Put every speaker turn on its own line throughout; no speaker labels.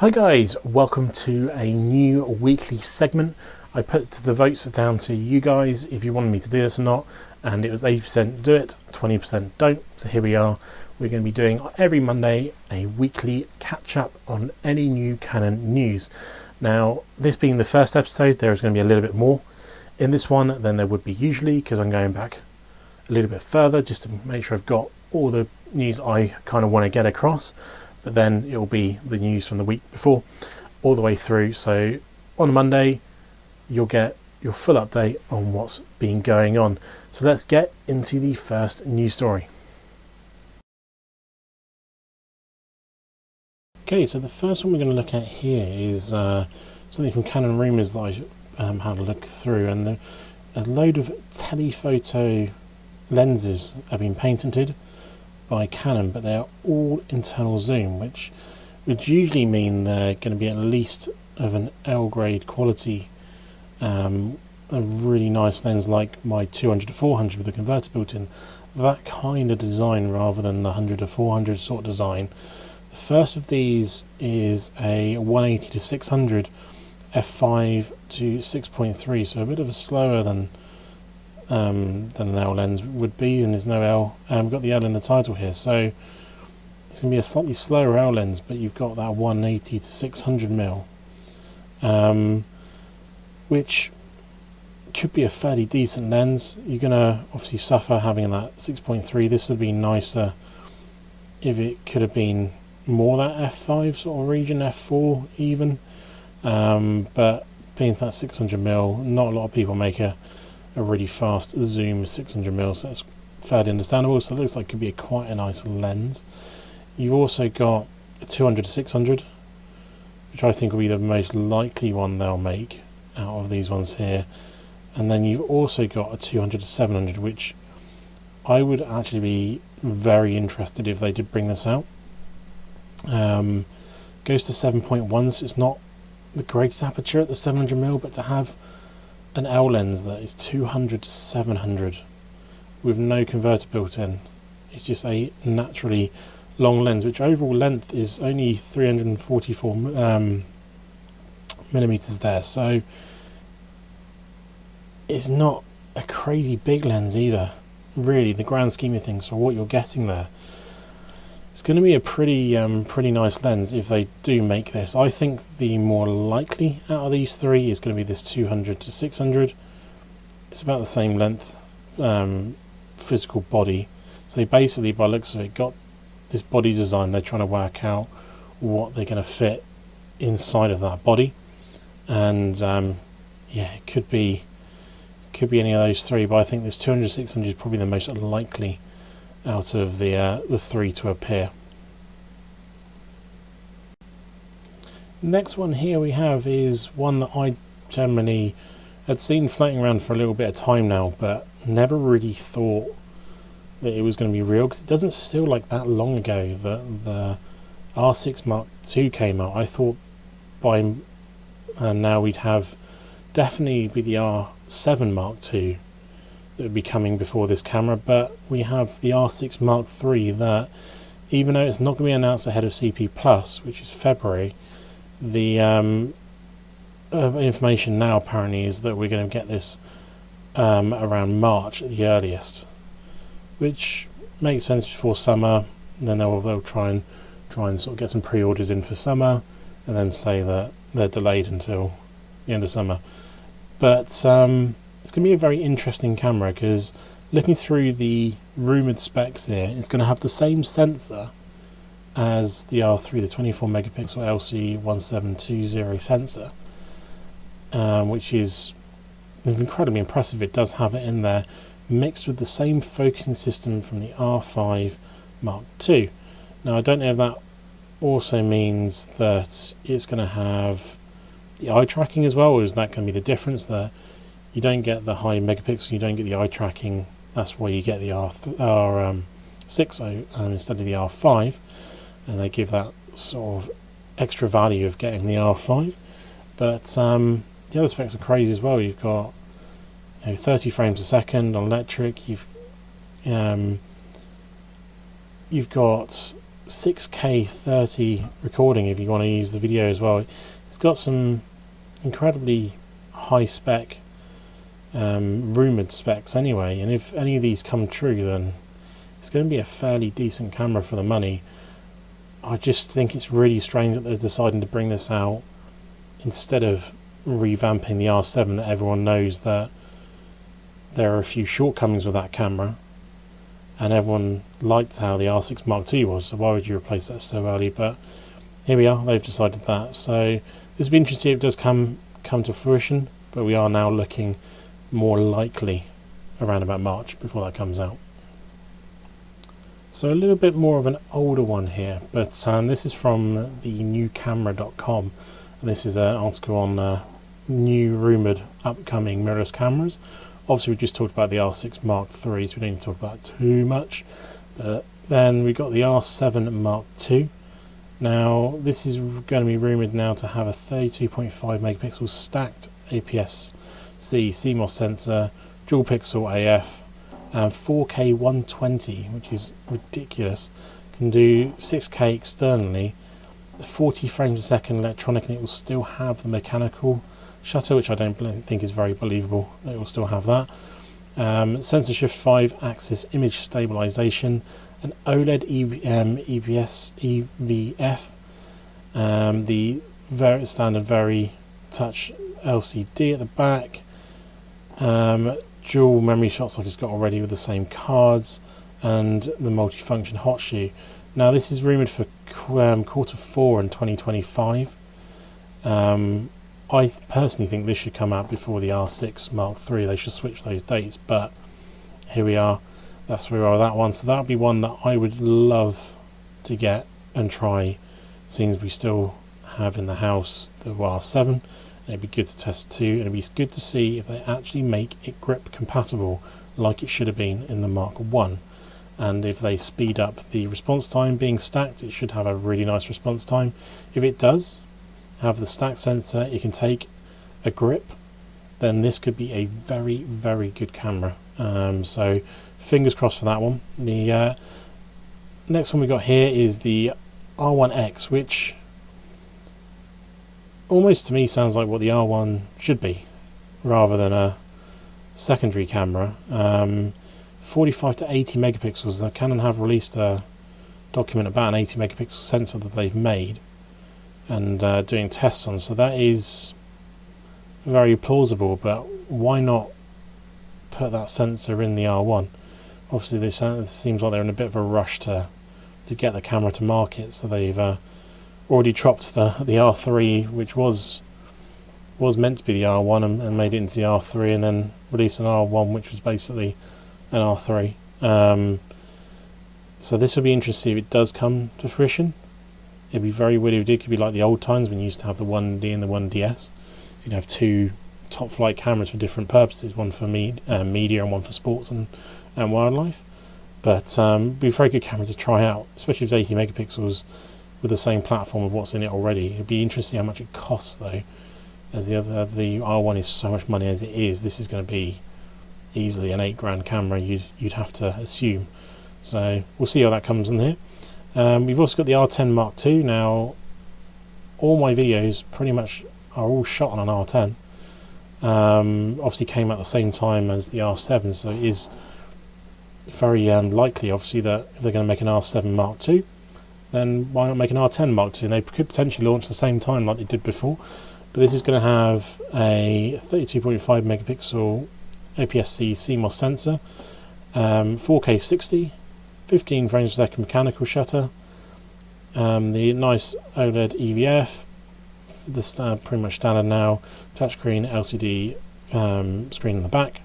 Hi guys, welcome to a new weekly segment. I put the votes down to you guys if you wanted me to do this or not, and it was 80% do it, 20% don't. So here we are. We're going to be doing every Monday a weekly catch up on any new Canon news. Now, this being the first episode, there is going to be a little bit more in this one than there would be usually, because I'm going back a little bit further just to make sure I've got all the news I kind of want to get across. But then it will be the news from the week before all the way through. So on Monday, you'll get your full update on what's been going on. So let's get into the first news story. Okay, so the first one we're going to look at here is something from Canon Rumours that I had a look through, and a load of telephoto lenses have been patented by Canon, but they are all internal zoom, which would usually mean they're going to be at least of an L grade quality, a really nice lens like my 200-400 with a converter built in, that kind of design rather than the 100-400 sort of design. The first of these is a 180-600 f5 to 6.3, so a bit of a slower than an L lens would be, and there's no L. We've got the L in the title here, so it's going to be a slightly slower L lens, but you've got that 180-600 mm, which could be a fairly decent lens. You're going to obviously suffer having that 6.3. This would be nicer if it could have been more that f5 sort of region, f4 even, but being that 600 mm, not a lot of people make a really fast zoom 600 mm, so that's fairly understandable. So it looks like it could be quite a nice lens. You've also got a 200-600, which I think will be the most likely one they'll make out of these ones here, and then you've also got a 200-700, which I would actually be very interested if they did bring this out. Goes to 7.1, so it's not the greatest aperture at the 700 mm, but to have an L lens that is 200-700 with no converter built in, it's just a naturally long lens, which overall length is only 344 millimeters there, so it's not a crazy big lens either, really, the grand scheme of things for what you're getting there. It's going to be a pretty nice lens if they do make this. I think the more likely out of these three is going to be this 200-600. It's about the same length, physical body. So they basically, by the looks of it, got this body design. They're trying to work out what they're going to fit inside of that body, and yeah, it could be any of those three. But I think this 200-600 is probably the most likely out of the three to appear. Next one here we have is one that I generally had seen floating around for a little bit of time now, but never really thought that it was going to be real, because it doesn't feel like that long ago that the R6 Mark II came out. I thought by now we'd have definitely be the R7 Mark II that would be coming before this camera, but we have the R6 Mark III that, even though it's not going to be announced ahead of CP Plus, which is February, the information now apparently is that we're going to get this around March at the earliest, which makes sense before summer. Then they'll try and sort of get some pre-orders in for summer, and then say that they're delayed until the end of summer. But it's going to be a very interesting camera, because looking through the rumoured specs here, it's going to have the same sensor as the R3, the 24 megapixel LC1720 sensor, which is incredibly impressive. It does have it in there, mixed with the same focusing system from the R5 Mark II. Now, I don't know if that also means that it's going to have the eye tracking as well, or is that going to be the difference there? You don't get the high megapixel, you don't get the eye tracking. That's why you get the R6 instead of the R5, and they give that sort of extra value of getting the R5. But the other specs are crazy as well. You've got 30 frames a second on electric. You've got 6K 30 recording if you want to use the video as well. It's got some incredibly high spec, rumoured specs anyway, and if any of these come true, then it's going to be a fairly decent camera for the money. I just think it's really strange that they're deciding to bring this out instead of revamping the R7, that everyone knows that there are a few shortcomings with that camera, and everyone liked how the R6 Mark II was, so why would you replace that so early? But here we are, they've decided that. So this will be interesting if it does come to fruition, but we are now looking more likely around about March before that comes out. So a little bit more of an older one here, but this is from the newcamera.com, and this is an article on new rumoured upcoming mirrorless cameras. Obviously we just talked about the R6 Mark III, so we don't need to talk about it too much. But then we've got the R7 Mark II. Now this is going to be rumoured now to have a 32.5 megapixel stacked APS-C CMOS sensor, dual pixel AF, and 4K 120, which is ridiculous. Can do 6K externally, 40 frames a second electronic, and it will still have the mechanical shutter, which I don't think is very believable. It will still have that. Sensor shift 5-axis image stabilization, an OLED EBS EVF, the very standard very touch LCD at the back, dual memory shots like it's got already with the same cards, and the multifunction hot shoe. Now this is rumoured for Q4 in 2025. I personally think this should come out before the R6 Mark III. They should switch those dates, but here we are. That's where we are with that one. So that would be one that I would love to get and try, seeing as we still have in the house the R7. And it'd be good to test too, and it'd be good to see if they actually make it grip compatible like it should have been in the Mark I. And if they speed up the response time being stacked, it should have a really nice response time. If it does have the stacked sensor, it can take a grip, then this could be a very, very good camera. So fingers crossed for that one. The next one we got here is the R1X, which almost to me sounds like what the R1 should be, rather than a secondary camera. 45 to 80 megapixels. Now Canon have released a document about an 80 megapixel sensor that they've made and doing tests on, so that is very plausible, but why not put that sensor in the R1? Obviously this seems like they're in a bit of a rush to get the camera to market, so they've already dropped the R3, which was meant to be the R1, and made it into the R3, and then released an R1 which was basically an R3. So this will be interesting if it does come to fruition. It'd be very weird if it did. It could be like the old times when you used to have the 1D and the 1DS. So you'd have two top flight cameras for different purposes, one for media and one for sports and wildlife. But it'd be a very good camera to try out, especially if it's 80 megapixels with the same platform of what's in it already. It'd be interesting how much it costs though, as the R1 is so much money as it is. This is going to be easily an £8,000 camera, you'd have to assume. So we'll see how that comes in here. We've also got the R10 Mark II. Now all my videos pretty much are all shot on an R10. Obviously came out at the same time as the R7, so it is very likely obviously that if they're going to make an R7 Mark II, then why not make an R10 Mark II? And they could potentially launch at the same time like they did before, but this is going to have a 32.5 megapixel APS-C CMOS sensor, 4K 60, 15 frames per second mechanical shutter, the nice OLED EVF, the pretty much standard now, touchscreen LCD screen in the back,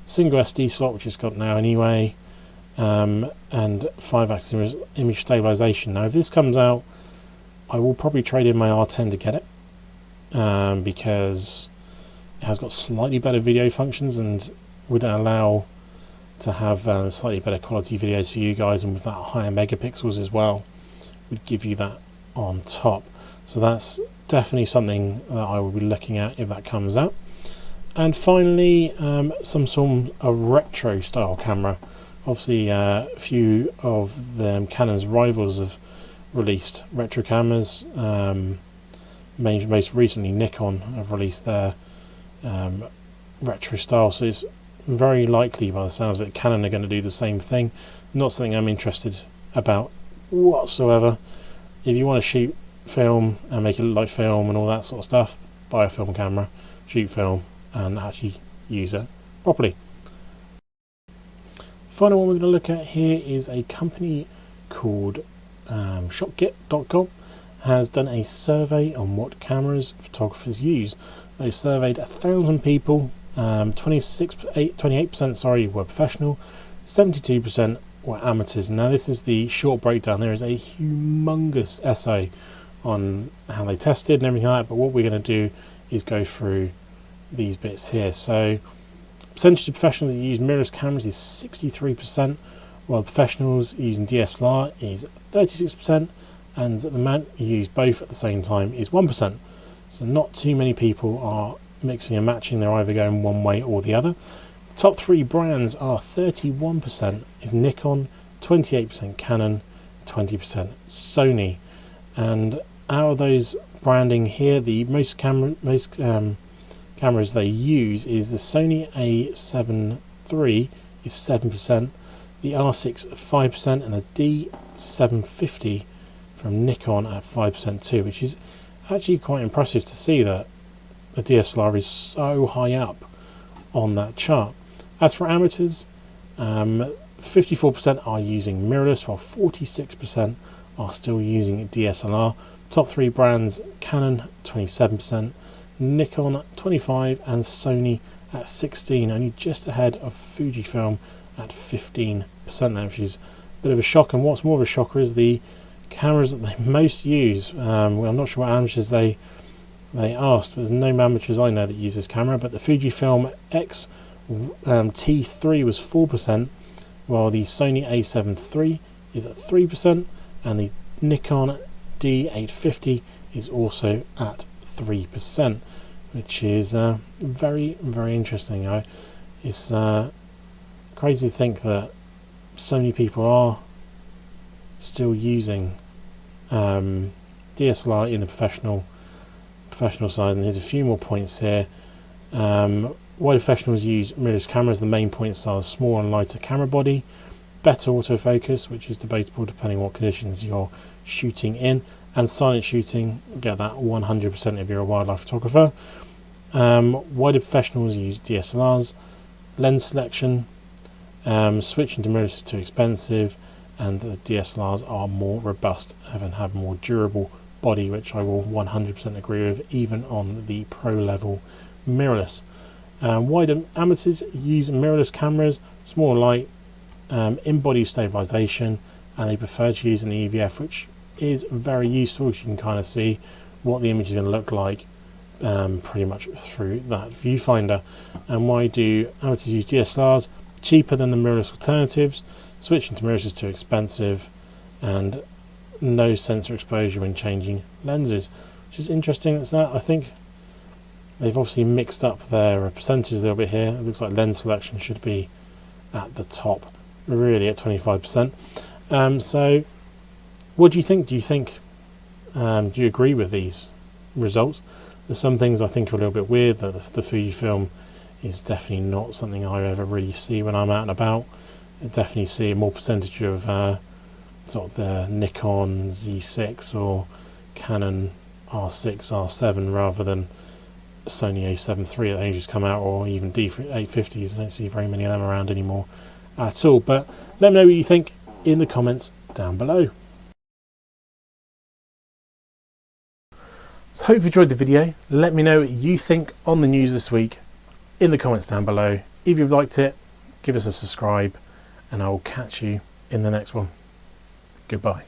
single SD slot which it's got now anyway, and 5-axis image stabilization. Now if this comes out, I will probably trade in my R10 to get it, because it has got slightly better video functions and would allow to have slightly better quality videos for you guys, and with that higher megapixels as well, would give you that on top. So that's definitely something that I will be looking at if that comes out. And finally, some sort of retro style camera. Obviously, a few of them Canon's rivals have released retro cameras. Most recently, Nikon have released their retro style, so it's very likely, by the sounds of it, Canon are going to do the same thing. Not something I'm interested about whatsoever. If you want to shoot film and make it look like film and all that sort of stuff, buy a film camera, shoot film, and actually use it properly. Final one we're going to look at here is a company called ShotKit.com has done a survey on what cameras photographers use. They surveyed 1,000 people, 28% were professional, 72% were amateurs. Now this is the short breakdown. There is a humongous essay on how they tested and everything like that, but what we're going to do is go through these bits here. So percentage of professionals that use mirrorless cameras is 63%, while professionals using DSLR is 36%, and the amount who use both at the same time is 1%. So not too many people are mixing and matching, they're either going one way or the other. The top three brands are 31% is Nikon, 28% Canon, 20% Sony. And out of those branding here, the most cameras they use is the Sony A7 III is 7%, the R6 5%, and the D750 from Nikon at 5% too, which is actually quite impressive to see that the DSLR is so high up on that chart. As for amateurs, 54% are using mirrorless, while 46% are still using DSLR. Top three brands: Canon 27%, Nikon 25%, and Sony at 16%, only just ahead of Fujifilm at 15% there, which is a bit of a shock. And what's more of a shocker is the cameras that they most use. Well, I'm not sure what amateurs they asked, but there's no amateurs I know that use this camera. But the Fujifilm X T3 was 4%, while the Sony A7 III is at 3%, and the Nikon D850 is also at 3%, which is very, very interesting. It's crazy to think that so many people are still using DSLR in the professional side. And here's a few more points here. Why do professionals use mirrorless cameras? The main points are smaller and lighter camera body, better autofocus, which is debatable depending on what conditions you're shooting in, and silent shooting. Get that 100% if you're a wildlife photographer. Why do professionals use DSLRs? Lens selection, switching to mirrorless is too expensive, and the DSLRs are more robust and have more durable body, which I will 100% agree with, even on the pro level mirrorless. Why do amateurs use mirrorless cameras? Small light, in-body stabilization, and they prefer to use an EVF, which is very useful, as you can kind of see what the image is going to look like pretty much through that viewfinder. And why do amateurs use DSLRs? Cheaper than the mirrorless alternatives, switching to mirrorless is too expensive, and no sensor exposure when changing lenses, which is interesting. That's that. I think they've obviously mixed up their percentages a little bit here. It looks like lens selection should be at the top, really at 25%. So what do you think? Do you agree with these results? There's some things I think are a little bit weird. That the Fujifilm is definitely not something I ever really see when I'm out and about. I definitely see a more percentage of sort of the Nikon Z6 or Canon R6, R7 rather than Sony A7 III that only just come out, or even D850s. I don't see very many of them around anymore at all. But let me know what you think in the comments down below. So hope you've enjoyed the video. Let me know what you think on the news this week in the comments down below. If you've liked it, give us a subscribe, and I will catch you in the next one. Goodbye.